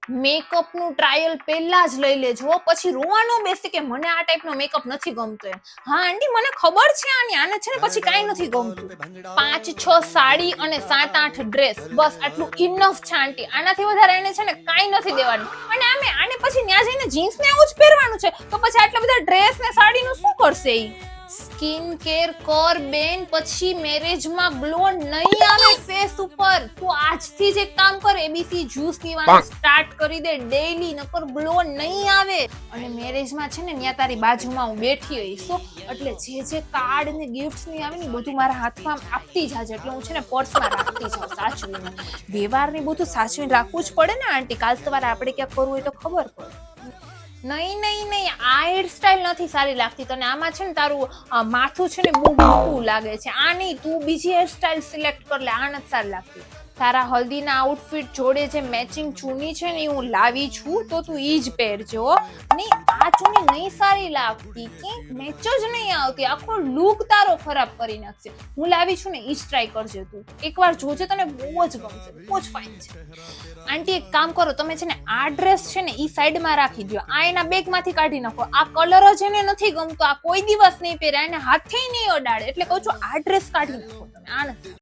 Makeup નું trial પહેલા જ લઈ લેજો, પછી રોવાનો બેસી કે મને આ ટાઈપનો મેકઅપ નથી ગમતો એમ. હા આંટી મને ખબર છે આને છે ને પછી કાંઈ નથી ગમતું. 5-6 સાડી અને 7-8 ડ્રેસ, બસ આટલું ઇનફ છે આંટી. આનાથી વધારે એને છે ને કાંઈ નથી દેવાનું. અને આને પછી ત્યાં જઈને જીન્સ ને એવું જ પહેરવાનું છે, તો પછી આટલા બધા ડ્રેસ ને સાડીનું શું કરશે ઈ? સ્કિન કેર કર બેન, પછી મેરેજમાં ગ્લો નહીં આવે ફેસ ઉપર. તું આજથી જ એક કામ કર, એબીસી જ્યુસ પીવાનું સ્ટાર્ટ કરી દે ડેઈલી, નકર ગ્લો નહીં આવે. અને મેરેજમાં છે ને ત્યાં તારી બાજુમાં હું બેઠી હોઈશ, એટલે જે કાર્ડ ને ગિફ્ટ્સ ની આવે ને બધું મારા હાથમાં આપતી જાજે. એટલે હું છે ને પર્સમાં રાખતી જાઉં સાચવીને. વ્યવહાર ને બધું સાચવીને રાખવું જ પડે ને આંટી, કાલ સવારે આપણે ક્યાંક કરવું હોય તો ખબર પડે. નહીં, આ હેરસ્ટાઈલ નથી સારી લાગતી તને. આમાં છે ને તારું માથું છે ને બહુ મોટું લાગે છે. આ નહીં, તું બીજી હેરસ્ટાઈલ સિલેક્ટ કર લે, આ નથી સારી લાગતી. તારા હલ્દીના આઉટફિટ જોડે જે મેચિંગ ચૂની છે ને હું લાવી છું, તો તું ઈ જ પહેરજો. નહીં, આ ચૂની નહીં સારી લાગતી, કે મેચ જ નહીં આવતી, આખો લુક તારો ખરાબ કરી નાખશે. હું લાવી છું ને ઈ જ ટ્રાય કરજે તું, એકવાર જોજે, તને બહુ જ ગમશે, બહુ જ ફાઇન છે. આંટી એક કામ કરો, તમે છે ને આ ડ્રેસ છે ને ઈ સાઈડમાં રાખી દો, આ એના બેગમાંથી કાઢી નાખો. આ કલર જ એને નથી ગમતો, આ કોઈ દિવસ નહીં પહેરે, એને હાથે નહીં અડાડે, એટલે કહું છું આ ડ્રેસ કાઢી નાખો તમે. આ નથી